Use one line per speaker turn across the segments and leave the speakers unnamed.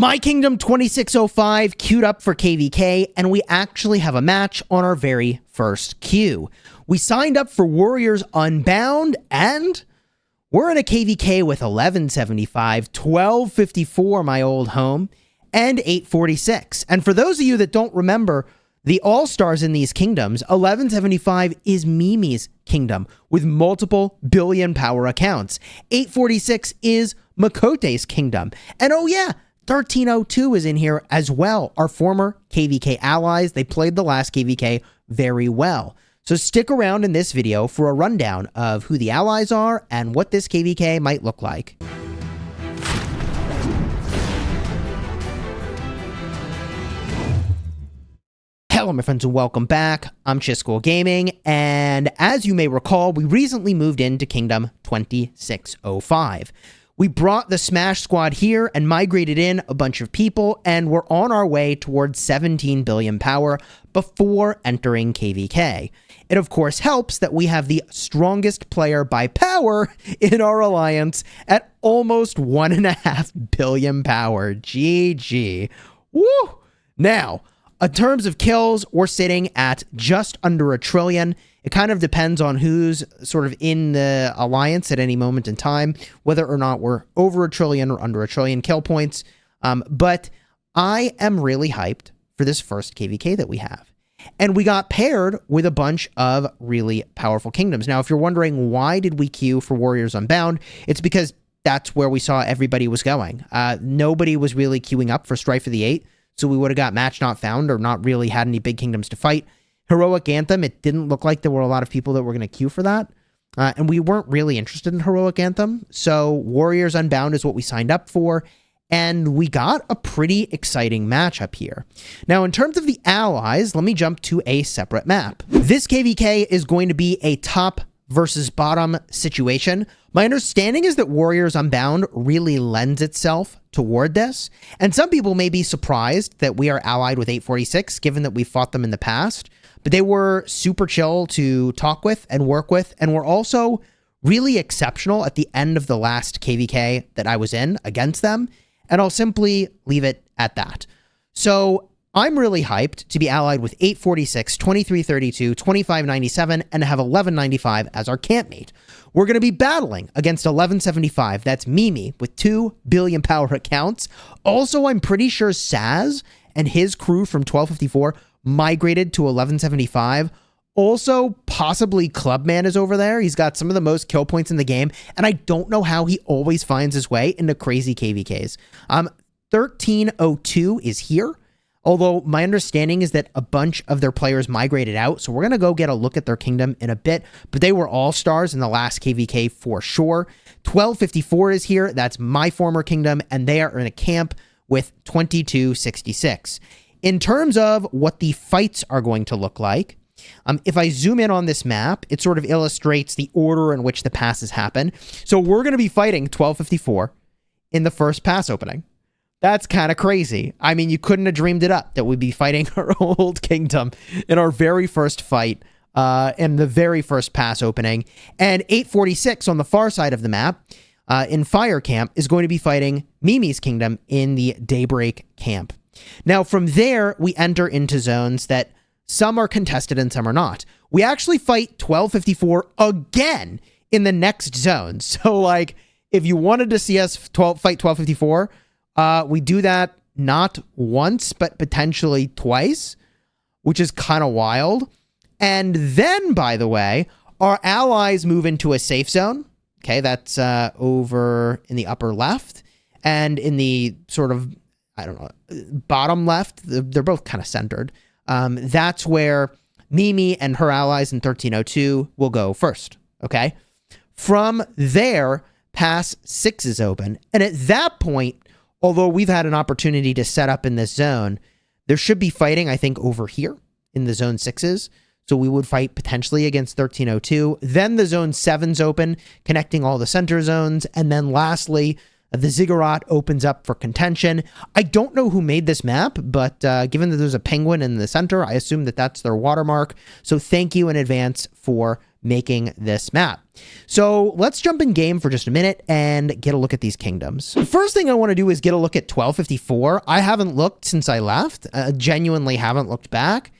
My Kingdom 2605 queued up for KVK, and we actually have a match on our very first queue. We signed up for Warriors Unbound, and we're in a KVK with 1175, 1254, my old home, and 846. And for those of you that don't remember, the all-stars in these kingdoms, 1175 is Mimi's kingdom with multiple billion power accounts. 846 is Makote's kingdom. And oh yeah, 1302 is in here as well. Our former KVK allies, they played the last KVK very well. So stick around in this video for a rundown of who the allies are and what this KVK might look like. Hello my friends and welcome back. I'm Chisgule Gaming, and as you may recall, we recently moved into Kingdom 2605. We brought the Smash Squad here and migrated in a bunch of people, and we're on our way towards 17 billion power before entering KVK. It of course helps that we have the strongest player by power in our alliance at almost 1.5 billion power. GG. Woo! Now, in terms of kills, we're sitting at just under 1 trillion. It kind of depends on who's sort of in the alliance at any moment in time, whether or not we're over 1 trillion or under 1 trillion kill points. But I am really hyped for this first KVK that we have. And we got paired with a bunch of really powerful kingdoms. Now, if you're wondering why did we queue for Warriors Unbound, it's because that's where we saw everybody was going. Nobody was really queuing up for Strife of the 8, so we would have got Match Not Found or not really had any big kingdoms to fight. Heroic Anthem, it didn't look like there were a lot of people that were going to queue for that. And we weren't really interested in Heroic Anthem. So Warriors Unbound is what we signed up for. And we got a pretty exciting matchup here. Now, in terms of the allies, let me jump to a separate map. This KVK is going to be a top versus bottom situation. My understanding is that Warriors Unbound really lends itself toward this. And some people may be surprised that we are allied with 846, given that we fought them in the past. But they were super chill to talk with and work with, and were also really exceptional at the end of the last KVK that I was in against them, and I'll simply leave it at that. So I'm really hyped to be allied with 846, 2332, 2597, and have 1195 as our campmate. We're going to be battling against 1175, that's Mimi, with 2 billion power accounts. Also, I'm pretty sure Saz and his crew from 1254 migrated to 1175. Also, possibly Clubman is over there. He's got some of the most kill points in the game, and I don't know how he always finds his way into crazy KVKs. 1302 is here, although my understanding is that a bunch of their players migrated out, so we're going to go get a look at their kingdom in a bit, but they were all stars in the last KVK for sure. 1254 is here. That's my former kingdom, and they are in a camp with 2266. In terms of what the fights are going to look like, if I zoom in on this map, it sort of illustrates the order in which the passes happen. So we're going to be fighting 1254 in the first pass opening. That's kind of crazy. I mean, you couldn't have dreamed it up that we'd be fighting our old kingdom in our very first fight in the very first pass opening. And 846 on the far side of the map in Fire Camp is going to be fighting Mimi's kingdom in the Daybreak Camp. Now, from there, we enter into zones that some are contested and some are not. We actually fight 1254 again in the next zone. So, like, if you wanted to see us fight 1254, we do that not once, but potentially twice, which is kind of wild. And then, by the way, our allies move into a safe zone. Okay, that's over in the upper left. And in the sort of, I don't know, bottom left, they're both kind of centered. That's where Mimi and her allies in 1302 will go first, okay? From there, pass 6 is open. And at that point, although we've had an opportunity to set up in this zone, there should be fighting, I think, over here in the zone 6s. So we would fight potentially against 1302. Then the zone 7's open, connecting all the center zones. And then lastly, The ziggurat opens up for contention. I don't know who made this map, but given that there's a penguin in the center, I assume that that's their watermark. So thank you in advance for making this map. So let's jump in game for just a minute and get a look at these kingdoms. The first thing I want to do is get a look at 1254. I haven't looked since I left. Genuinely haven't looked back.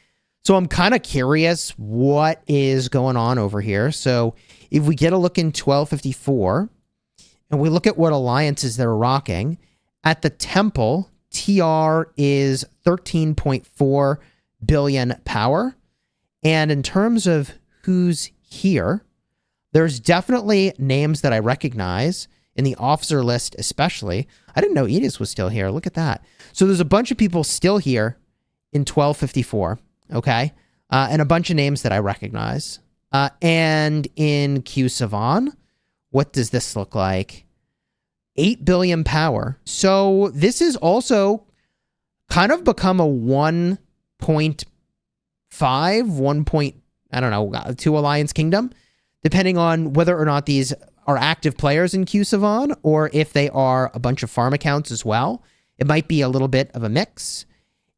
So I'm kind of curious what is going on over here. So if we get a look in 1254 and we look at what alliances they're rocking, at the temple, TR is 13.4 billion power. And in terms of who's here, there's definitely names that I recognize in the officer list, especially. I didn't know Edis was still here. Look at that. So there's a bunch of people still here in 1254. Okay. And a bunch of names that I recognize. And in Q Savan, what does this look like? 8 billion power. So this is also kind of become a 1.5, 2 alliance kingdom, depending on whether or not these are active players in Q Savan or if they are a bunch of farm accounts as well. It might be a little bit of a mix.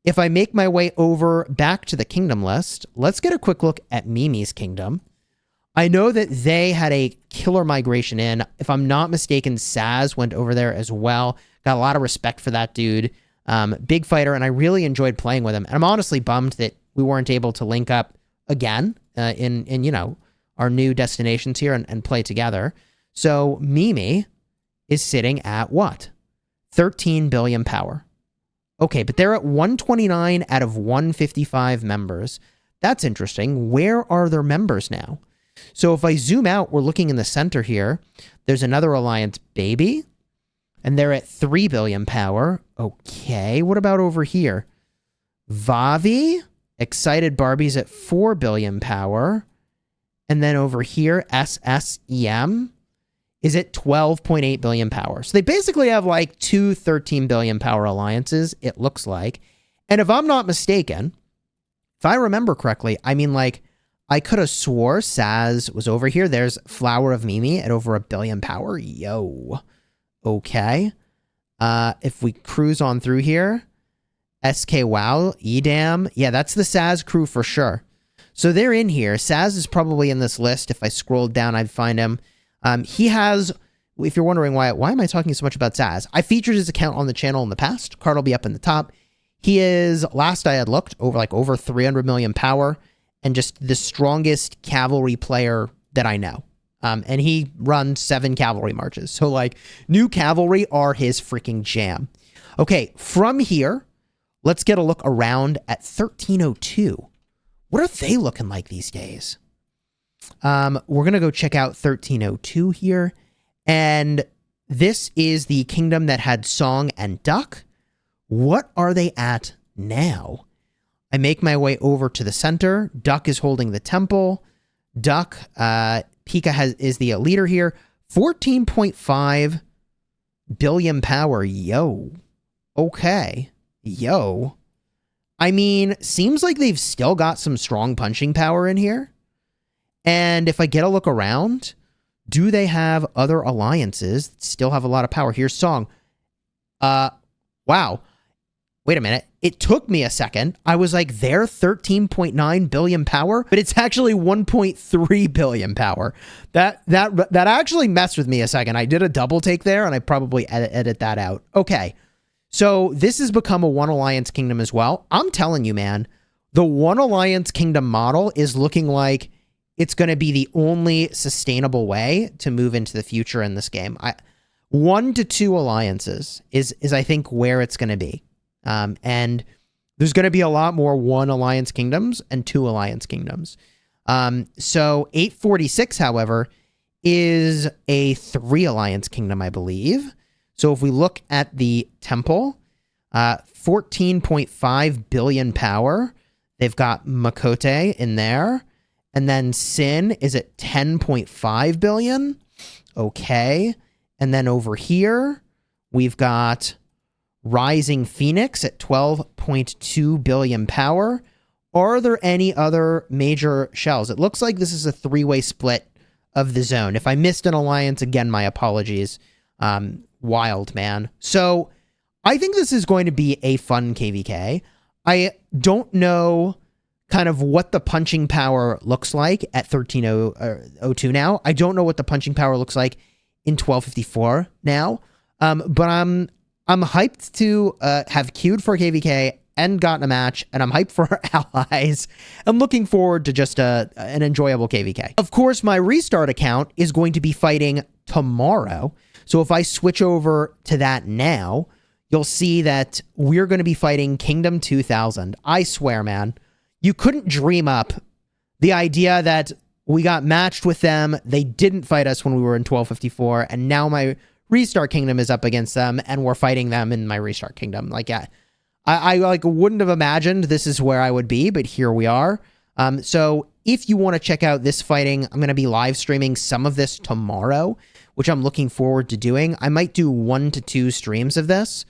If I make my way over back to the kingdom list, let's get a quick look at Mimi's kingdom. I know that they had a killer migration in. If I'm not mistaken, Saz went over there as well. Got a lot of respect for that dude. Big fighter, and I really enjoyed playing with him. And I'm honestly bummed that we weren't able to link up again in you know, our new destinations here and play together. So Mimi is sitting at what? 13 billion power. Okay, but they're at 129 out of 155 members. That's interesting. Where are their members now? So if I zoom out, we're looking in the center here. There's another alliance, Baby, and they're at 3 billion power. Okay, what about over here? Vavi, Excited Barbie's at 4 billion power. And then over here, SSEM is at 12.8 billion power. So they basically have like 2 13 billion power alliances, it looks like. And if I'm not mistaken, if I remember correctly, I mean, like, I could have swore Saz was over here. There's Flower of Mimi at over 1 billion power. Yo. Okay. If we cruise on through here, SK Wow, Edam. Yeah, that's the Saz crew for sure. So they're in here. Saz is probably in this list. If I scrolled down, I'd find him. He has, if you're wondering why am I talking so much about Saz? I featured his account on the channel in the past. Card will be up in the top. He is, last I had looked, over 300 million power and just the strongest cavalry player that I know. And he runs 7 cavalry marches. So like new cavalry are his freaking jam. Okay, from here, let's get a look around at 1302. What are they looking like these days? We're going to go check out 1302 here. And this is the kingdom that had Song and Duck. What are they at now? I make my way over to the center. Duck is holding the temple. Duck, Pika is the leader here. 14.5 billion power. Yo. Okay. Yo. I mean, seems like they've still got some strong punching power in here. And if I get a look around, do they have other alliances that still have a lot of power? Here's Song. Wow. Wait a minute. It took me a second. I was like, they're 13.9 billion power, but it's actually 1.3 billion power. That actually messed with me a second. I did a double take there, and I probably edit that out. Okay. So this has become a one alliance kingdom as well. I'm telling you, man, the one alliance kingdom model is looking like it's going to be the only sustainable way to move into the future in this game. 1 to 2 alliances is I think where it's going to be. And there's going to be a lot more 1 alliance kingdoms and 2 alliance kingdoms. So 846, however, is a 3 alliance kingdom, I believe. So if we look at the temple, 14.5 billion power. They've got Makote in there. And then Sin is at 10.5 billion. Okay. And then over here, we've got Rising Phoenix at 12.2 billion power. Are there any other major shells? It looks like this is a 3-way split of the zone. If I missed an alliance, again, my apologies. wild, man. So I think this is going to be a fun KVK. I don't know kind of what the punching power looks like at 1302 now. I don't know what the punching power looks like in 1254 now. But I'm hyped to have queued for KVK and gotten a match, and I'm hyped for allies. I'm looking forward to just an enjoyable KVK. Of course, my restart account is going to be fighting tomorrow. So if I switch over to that now, you'll see that we're going to be fighting Kingdom 2000. I swear, man, you couldn't dream up the idea that we got matched with them. They didn't fight us when we were in 1254, and now my restart kingdom is up against them, and we're fighting them in my restart kingdom. Like, yeah, I like wouldn't have imagined this is where I would be, but here we are. So if you want to check out this fighting, I'm going to be live streaming some of this tomorrow, which I'm looking forward to doing. I might do 1 to 2 streams of this.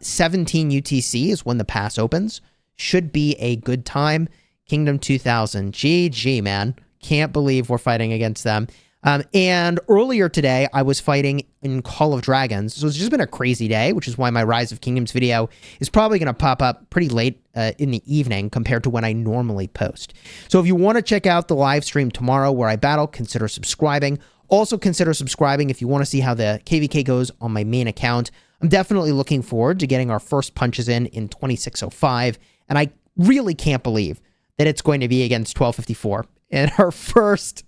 17 UTC is when the pass opens. Should be a good time. Kingdom 2000. GG, man. Can't believe we're fighting against them. And earlier today, I was fighting in Call of Dragons. So it's just been a crazy day, which is why my Rise of Kingdoms video is probably going to pop up pretty late in the evening compared to when I normally post. So if you want to check out the live stream tomorrow where I battle, consider subscribing. Also consider subscribing if you want to see how the KVK goes on my main account. I'm definitely looking forward to getting our first punches in 2605. And I really can't believe that it's going to be against 1254 in our first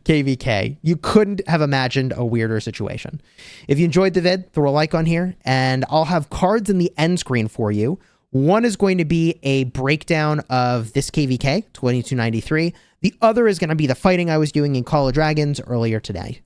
KVK. You couldn't have imagined a weirder situation. If you enjoyed the vid, throw a like on here, and I'll have cards in the end screen for you. One is going to be a breakdown of this KVK, 2293. The other is going to be the fighting I was doing in Call of Dragons earlier today.